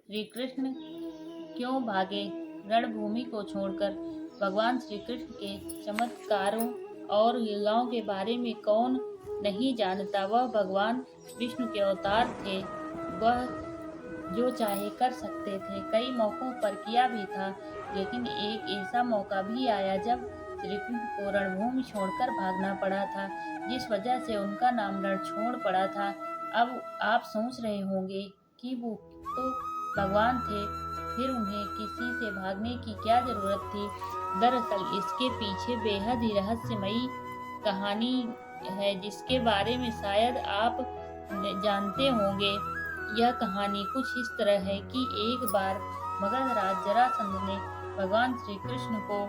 श्री कृष्ण क्यों भागे? रणभूमि को छोड़कर भगवान श्री कृष्ण के चमत्कारों और लीलाओं के बारे में कौन नहीं जानता। वह भगवान विष्णु के अवतार थे। वह जो चाहे कर सकते थे। कई मौकों पर किया भी था, लेकिन एक ऐसा मौका भी आया जब श्री कृष्ण को रणभूमि छोड़कर भागना पड़ा था, जिस वजह से उनका नाम रणछोड़ पड़ा था। अब आप सोच रहे होंगे कि वो तो भगवान थे, फिर उन्हें किसी से भागने की क्या जरूरत थी। दरअसल इसके पीछे बेहद ही रहस्यमयी कहानी है, जिसके बारे में शायद आप जानते होंगे। यह कहानी कुछ इस तरह है कि एक बार मगध राज जरासंध ने भगवान श्री कृष्ण को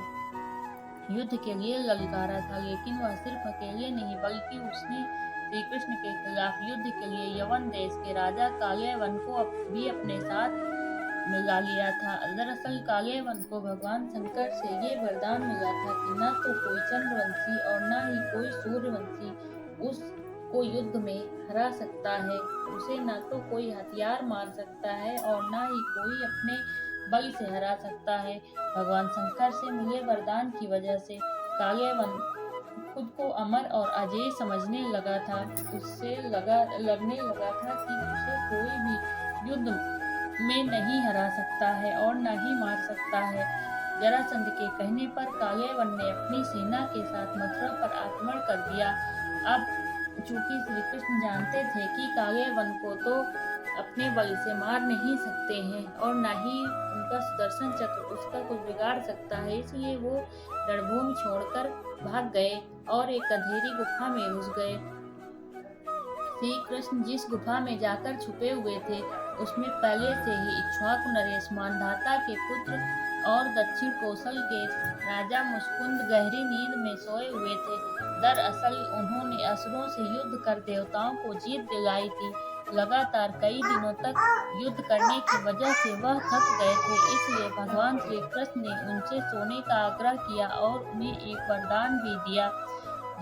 युद्ध के लिए ललकारा था, लेकिन वह सिर्फ अकेले नहीं बल्कि उसने श्री कृष्ण के खिलाफ युद्ध के लिए यवन देश के राजा कालयवन को भी अपने साथ मिला लिया था। दरअसल कालयवन को भगवान शंकर से ये वरदान मिला था कि न तो कोई चंद्रवंशी और न ही कोई सूर्यवंशी उसको युद्ध में हरा सकता है। उसे न तो कोई हथियार मार सकता है और न ही कोई अपने बल से हरा सकता है। भगवान शंकर से मिले वरदान की वजह से कालयवन खुद को अमर और अजेय समझने लगा था। उससे लगने लगा था कि उसे कोई भी युद्ध में नहीं हरा सकता है और न ही मार सकता है। जरासंध के कहने पर कालयवन ने अपनी सेना के साथ मथुरा पर आक्रमण कर दिया। अब चूंकि श्री कृष्ण जानते थे कि कालयवन को तो अपने बल से मार नहीं सकते हैं और न ही उनका सुदर्शन चक्र उसका कुछ बिगाड़ सकता है, इसलिए वो रणभूमि छोड़कर भाग गए और एक अंधेरी गुफा में घुस गए। श्री कृष्ण जिस गुफा में जाकर छुपे हुए थे, उसमें पहले से ही इक्ष्वाकु नरेश मांधाता के पुत्र और दक्षिण कोसल के राजा मुचकुंद गहरी नींद में सोए हुए थे। दरअसल उन्होंने असुरों से युद्ध कर देवताओं को जीत दिलाई थी। लगातार कई दिनों तक युद्ध करने की वजह से वह थक गए थे, इसलिए भगवान श्री कृष्ण ने उनसे सोने का आग्रह किया और उन्हें एक वरदान भी दिया,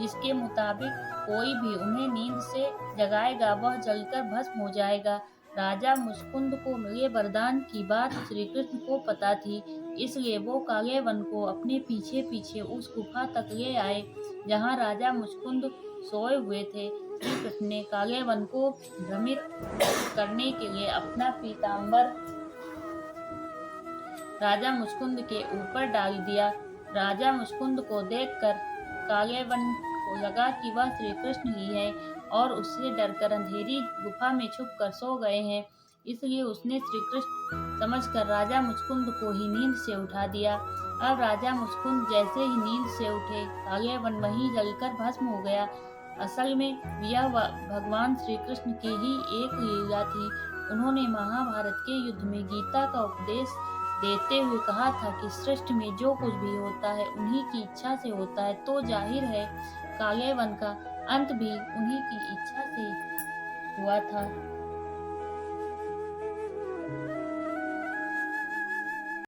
जिसके मुताबिक कोई भी उन्हें नींद से जगाएगा वह जलकर भस्म हो जाएगा। राजा मुचकुंद को मिले वरदान की बात श्री कृष्ण को पता थी, इसलिए वो कालयवन को अपने पीछे पीछे उस गुफा तक ले आए जहाँ राजा मुचकुंद सोए हुए थे। श्री कृष्ण ने कालयवन को भ्रमित करने के लिए अपना पीताम्बर राजा मुचकुंद के ऊपर डाल दिया। राजा मुचकुंद को देखकर कालयवन को लगा कि वह श्री कृष्ण ही है और उससे डरकर अंधेरी गुफा में छुप कर सो गए हैं, इसलिए उसने श्री कृष्ण समझकर राजा मुचकुंद को ही नींद से उठा दिया। अब राजा मुचकुंद जैसे ही नींद से उठे, कालयवन वहीं जलकर भस्म हो गया। असल में यह भगवान श्री कृष्ण की ही एक लीला थी। उन्होंने महाभारत के युद्ध में गीता का उपदेश देते हुए कहा था कि सृष्टि में जो कुछ भी होता है उन्हीं की इच्छा से होता है, तो जाहिर है कालयवन का अंत भी उन्हीं की इच्छा से हुआ था।